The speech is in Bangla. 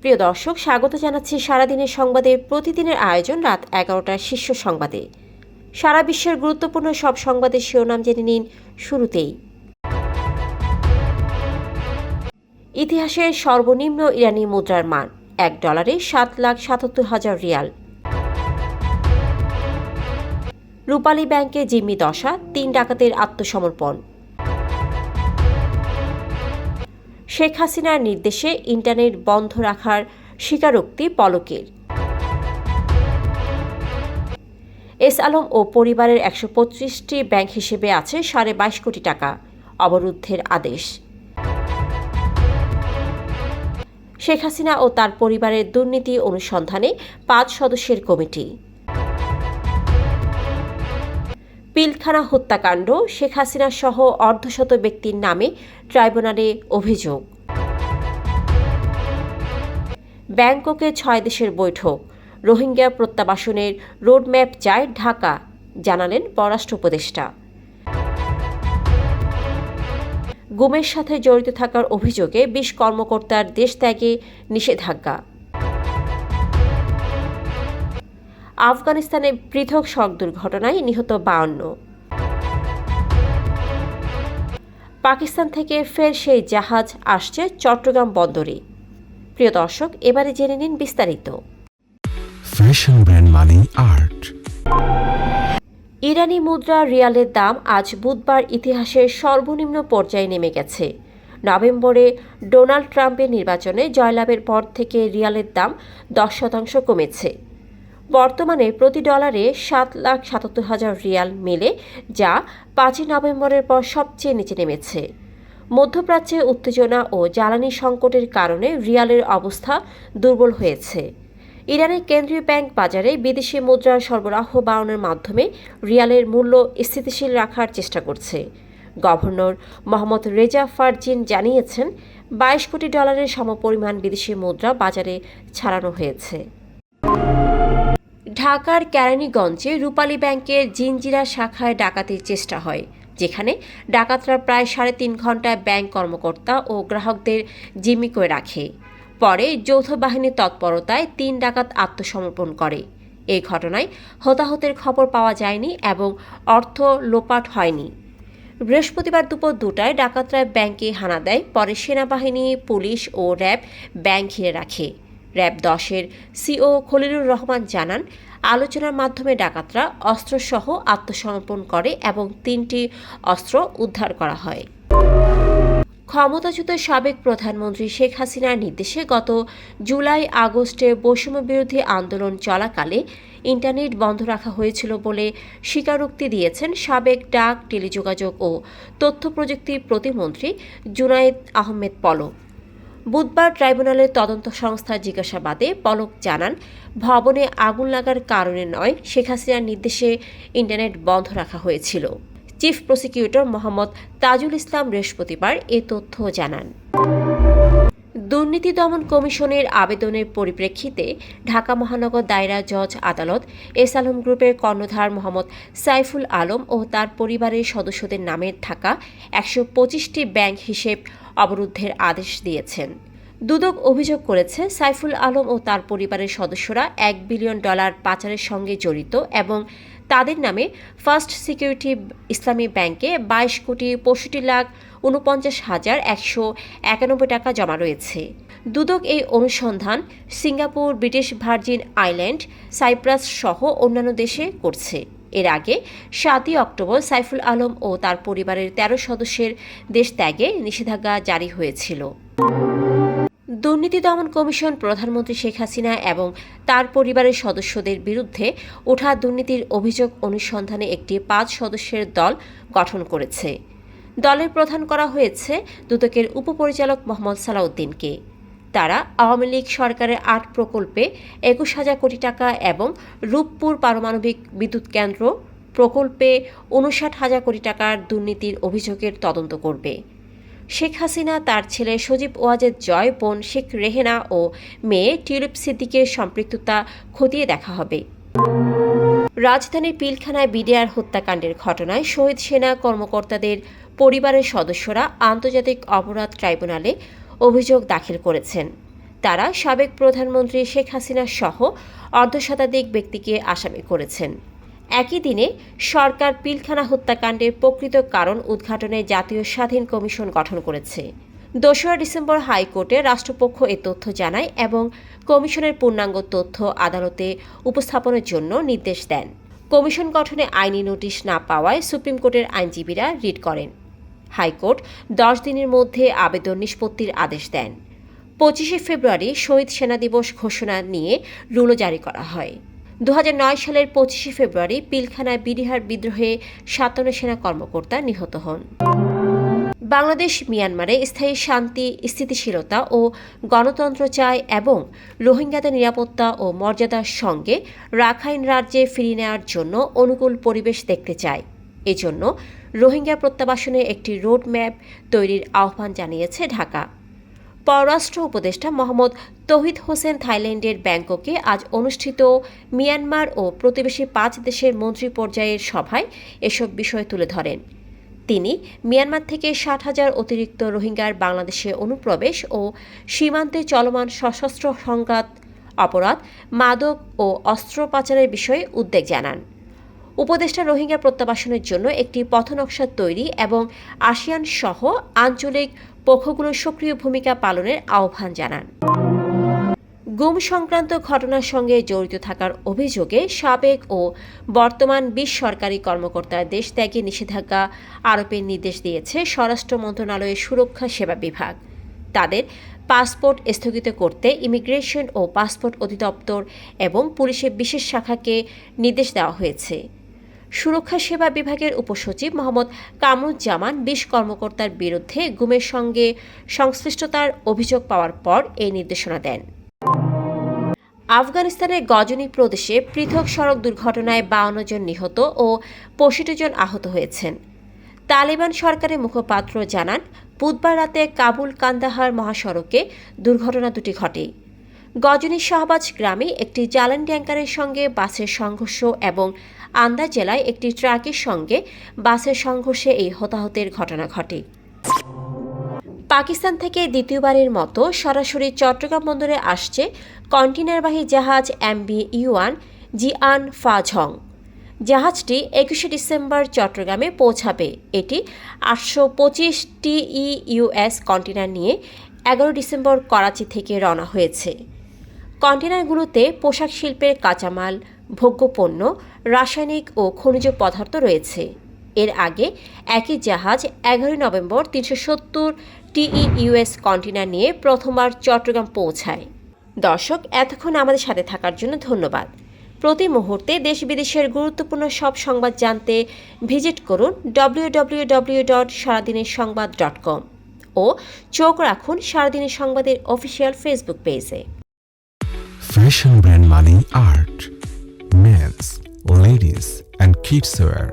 প্রিয় দর্শক, স্বাগত জানাচ্ছি সারাদিনের সংবাদে প্রতিদিনের আয়োজন রাত 11টার শীর্ষ সংবাদে। সারা বিশ্বের গুরুত্বপূর্ণ সব সংবাদের শিরোনাম জেনে নিন শুরুতেই। ইতিহাসের সর্বনিম্ন ইরানি মুদ্রার মান, $1 7,77,000 রিয়াল। রূপালী ব্যাংকে জিম্মি দশা, 3 ডাকাতের আত্মসমর্পণ। শেখ হাসিনার নির্দেশে ইন্টারনেট বন্ধ রাখার স্বীকারোক্তি পলকের। এস আলম ও পরিবারের 125টি ব্যাংক হিসেবে আছে 22.5 কোটি টাকা, অবরুদ্ধের আদেশ। শেখ হাসিনা ও তার পরিবারের দুর্নীতি অনুসন্ধানে 5 সদস্যের কমিটি। পিলখানা হত্যাকাণ্ড, শেখ হাসিনা সহ অর্ধশত ব্যক্তির নামে ট্রাইব্যুনালে অভিযোগ। ব্যাংককে 6 দেশের বৈঠক, রোহিঙ্গা প্রত্যাবাসনের রোডম্যাপ চায় ঢাকা, জানালেন পররাষ্ট্র উপদেষ্টা। গুমের সাথে জড়িত থাকার অভিযোগে 20 কর্মকর্তার দেশ ত্যাগে নিষেধাজ্ঞা। আফগানিস্তানে পৃথক সড়ক দুর্ঘটনায় নিহত 52। পাকিস্তান থেকে ফের সেই জাহাজ আসছে চট্টগ্রাম বন্দরে। প্রিয় দর্শক, এবারে জেনে নিন বিস্তারিত। ফ্যাশন ব্র্যান্ড মানে আর্ট। ইরানি মুদ্রা রিয়ালের দাম আজ বুধবার ইতিহাসের সর্বনিম্ন পর্যায়ে নেমে গেছে। নভেম্বরে ডোনাল্ড ট্রাম্পের নির্বাচনে জয়লাভের পর থেকে রিয়ালের দাম 10% কমেছে। বর্তমানে প্রতি ডলারে 7,77,000 রিয়াল মেলে, যা 5 নভেম্বরের পর সবচেয়ে নিচে নেমেছে। মধ্যপ্রাচ্যে উত্তেজনা ও জ্বালানি সংকটের কারণে রিয়ালের অবস্থা দুর্বল হয়েছে। ইরানের কেন্দ্রীয় ব্যাংক বাজারে বিদেশি মুদ্রার সরবরাহ বাড়ানোর মাধ্যমে রিয়ালের মূল্য স্থিতিশীল রাখার চেষ্টা করছে। গভর্নর মোহাম্মদ রেজা ফারজিন জানিয়েছেন, 22 কোটি ডলারের সমপরিমাণ বিদেশি মুদ্রা বাজারে ছাড়ানো হয়েছে। ঢাকার কেরানীগঞ্জে রূপালী ব্যাংকের জিঞ্জিরা শাখায় ডাকাতির চেষ্টা হয়, যেখানে ডাকাতরা প্রায় 3.5 ঘণ্টা ব্যাংক কর্মকর্তা ও গ্রাহকদের জিম্মি করে রাখে। পরে যৌথ বাহিনীর তৎপরতায় 3 ডাকাত আত্মসমর্পণ করে। এই ঘটনায় হতাহতের খবর পাওয়া যায়নি এবং অর্থ লোপাট হয়নি। বৃহস্পতিবার দুপুর 2টায় ডাকাতরা ব্যাংকে হানা দেয়। পরে সেনাবাহিনী, পুলিশ ও র্যাব ব্যাংক ঘিরে রাখে। র্যাব 10-এর সিও খলিলুর রহমান জানান, আলোচনার মাধ্যমে ডাকাতরা অস্ত্রসহ আত্মসমর্পণ করে এবং 3টি অস্ত্র উদ্ধার করা হয়। ক্ষমতাচ্যুত সাবেক প্রধানমন্ত্রী শেখ হাসিনার নির্দেশে গত জুলাই-আগস্টে বৈষম্যবিরোধী আন্দোলন চলাকালে ইন্টারনেট বন্ধ রাখা হয়েছিল বলে স্বীকারোক্তি দিয়েছেন সাবেক ডাক, টেলিযোগাযোগ ও তথ্য প্রযুক্তি প্রতিমন্ত্রী জুনায়েদ আহমেদ পলক। বুধবার ট্রাইব্যুনালের তদন্ত সংস্থার জিজ্ঞাসাবাদে পলক জানান, ভবনে আগুন লাগার কারণে নয়, শেখ হাসিনার নির্দেশে ইন্টারনেট বন্ধ রাখা হয়েছিল। চিফ প্রসিকিউটর মোহাম্মদ তাজুল ইসলাম বৃহস্পতিবার এ তথ্য জানান। দুর্নীতি দমন কমিশনের আবেদনের পরিপ্রেক্ষিতে ঢাকা মহানগর দায়রা জজ আদালত এস আলম গ্রুপের কর্ণধার মোহাম্মদ সাইফুল আলম ও তার পরিবারের সদস্যদের নামে থাকা 125টি ব্যাংক হিসেব অবরুদ্ধের আদেশ দিয়েছেন। দুদক অভিযোগ করেছে, সাইফুল আলম ও তার পরিবারের সদস্যরা $1 বিলিয়ন পাচারের সঙ্গে জড়িত এবং তাদের নামে ফার্স্ট সিকিউরিটি ইসলামী ব্যাংকে 22,49,191 টাকা জমা রয়েছে। দুদক এই অনুসন্ধান Singapore, British Virgin Island, Cyprus সহ অন্যান্য দেশে করছে। এর আগে 7 অক্টোবর সাইফুল আলম ও তার পরিবারের 13 সদস্যের দেশ ত্যাগে নিষেধাজ্ঞা জারি হয়েছিল। দুর্নীতি দমন কমিশন প্রধানমন্ত্রী শেখ হাসিনা এবং তার পরিবারের সদস্যদের বিরুদ্ধে ওঠা দুর্নীতির অভিযোগ অনুসন্ধানে একটি 5 সদস্যের দল গঠন করেছে। দলের প্রধান করা হয়েছে দুদকের উপপরিচালক মোহাম্মদ সালাউদ্দিনকে। তারা আওয়ামী লীগ সরকারের 8 প্রকল্পে 21,000 কোটি টাকা এবং রূপপুর পারমাণবিক বিদ্যুৎ কেন্দ্র প্রকল্পে 59,000 কোটি টাকার দুর্নীতির অভিযোগের তদন্ত করবে। শেখ হাসিনা, তার ছেলে সজীব ওয়াজেদ জয়, বোন শেখ রেহেনা ও মেয়ে টিউলিপ সিদ্দিকের সম্পৃক্ততা খতিয়ে দেখা হবে। রাজধানীর পিলখানায় বিডিআর হত্যাকাণ্ডের ঘটনায় শহীদ সেনা কর্মকর্তাদের পরিবারের সদস্যরা আন্তর্জাতিক অপরাধ ট্রাইব্যুনালে অভিযোগ দাখিল করেছেন। তারা সাবেক প্রধানমন্ত্রী শেখ হাসিনা সহ অর্ধশতাধিক ব্যক্তিকে আসামি করেছেন। একই দিনে সরকার পিলখানা হত্যাকাণ্ডের প্রকৃত কারণ উদ্ঘাটনে জাতীয় স্বাধীন কমিশন গঠন করেছে। ২রা ডিসেম্বর হাইকোর্টে রাষ্ট্রপক্ষ এ তথ্য জানায় এবং কমিশনের পূর্ণাঙ্গ তথ্য আদালতে উপস্থাপনের জন্য নির্দেশ দেন। কমিশন গঠনে আইনি নোটিশ না পাওয়ায় সুপ্রিম কোর্টের আইনজীবীরা রিট করেন। হাইকোর্ট ১০ দিনের মধ্যে আবেদন নিষ্পত্তির আদেশ দেন। ২৫শে ফেব্রুয়ারি শহীদ সেনা দিবস ঘোষণা নিয়ে রুলও জারি করা হয়। ২০০৯ সালের ২৫শে ফেব্রুয়ারি পিলখানায় বিডিআর বিদ্রোহে ৫৭ সেনা কর্মকর্তা নিহত হন। বাংলাদেশ মিয়ানমারে স্থায়ী শান্তি, স্থিতিশীলতা ও গণতন্ত্র চায় এবং রোহিঙ্গাদের নিরাপত্তা ও মর্যাদার সঙ্গে রাখাইন রাজ্যে ফিরিয়ে নেওয়ার জন্য অনুকূল পরিবেশ দেখতে চায়। এজন্য রোহিঙ্গা প্রত্যাবাসনে একটি রোড ম্যাপ তৈরির আহ্বান জানিয়েছে ঢাকা। পররাষ্ট্র উপদেষ্টা মোহাম্মদ তৌহিদ হোসেন থাইল্যান্ডের ব্যাংককে আজ অনুষ্ঠিত মিয়ানমার ও প্রতিবেশী ৫ দেশের মন্ত্রী পর্যায়ের সভায় এসব বিষয় তুলে ধরেন। তিনি মিয়ানমার থেকে ৬০,০০০ অতিরিক্ত রোহিঙ্গার বাংলাদেশে অনুপ্রবেশ ও সীমান্তে চলমান সশস্ত্র সংঘাত, অপরাধ, মাদক ও অস্ত্র পাচারের বিষয়ে উদ্বেগ জানান। উপদেষ্টা রোহিঙ্গা প্রত্যাবাসনের জন্য একটি পথনকশা তৈরি এবং আসিয়ান সহ আঞ্চলিক পক্ষগুলোর সক্রিয় ভূমিকা পালনের আহ্বান জানান। গুম সংক্রান্ত ঘটনার সঙ্গে জড়িত থাকার অভিযোগে সাবেক ও বর্তমান ২০ সরকারি কর্মকর্তার দেশত্যাগে নিষেধাজ্ঞা আরোপের নির্দেশ দিয়েছে স্বরাষ্ট্র মন্ত্রণালয়ের সুরক্ষা সেবা বিভাগ। তাদের পাসপোর্ট স্থগিত করতে ইমিগ্রেশন ও পাসপোর্ট অধিদপ্তর এবং পুলিশের বিশেষ শাখাকে নির্দেশ দেওয়া হয়েছে। সুরক্ষা সেবা বিভাগের উপসচিব মোহাম্মদ কামরুজ্জামান ২০ কর্মকর্তার বিরুদ্ধে গুমের সঙ্গে সংশ্লিষ্টতার অভিযোগ পাওয়ার পর এই নির্দেশনা দেন। আফগানিস্তানের গজনি প্রদেশে পৃথক সড়ক দুর্ঘটনায় ৫২ জন নিহত ও ৬৫ জন আহত হয়েছেন। তালিবান সরকারের মুখপাত্র জানান, বুধবার রাতে কাবুল কান্দাহার মহাসড়কে দুর্ঘটনা দুটি ঘটে। গজনি শাহবাজ গ্রামে একটি জ্বালানি ট্যাঙ্কারের সঙ্গে বাসের সংঘর্ষ এবং আন্দাজ জেলায় একটি ট্রাকের সঙ্গে বাসের সংঘর্ষে এই হতাহতের ঘটনা ঘটে। পাকিস্তান থেকে দ্বিতীয়বারের মতো সরাসরি চট্টগ্রাম বন্দরে আসছে কন্টেইনারবাহী জাহাজ MV ইউয়ান জিয়ান ফাঝং। জাহাজটি ২১শে ডিসেম্বর চট্টগ্রামে পৌঁছাবে। এটি ৮২৫ TEUS কন্টেইনার নিয়ে ১১ ডিসেম্বর করাচি থেকে রওনা হয়েছে। কন্টেইনারগুলোতে পোশাক শিল্পের কাঁচামাল, ভোগ্যপণ্য, রাসায়নিক ও খনিজ পদার্থ রয়েছে। এর আগে একই জাহাজ ১১ নভেম্বর ৩৭০ TEUS কন্টেইনার নিয়ে প্রথমবার চট্টগ্রাম পৌঁছায়। দর্শক, এতক্ষণ আমাদের সাথে থাকার জন্য ধন্যবাদ। প্রতি মুহূর্তে দেশ বিদেশের গুরুত্বপূর্ণ সব সংবাদ জানতে ভিজিট করুন www.সারাদিনেরসংবাদ.com ও চোখ রাখুন সারাদিনের সংবাদের অফিসিয়াল ফেসবুক পেজে। Fashion brand money art, men's, ladies and kids wear.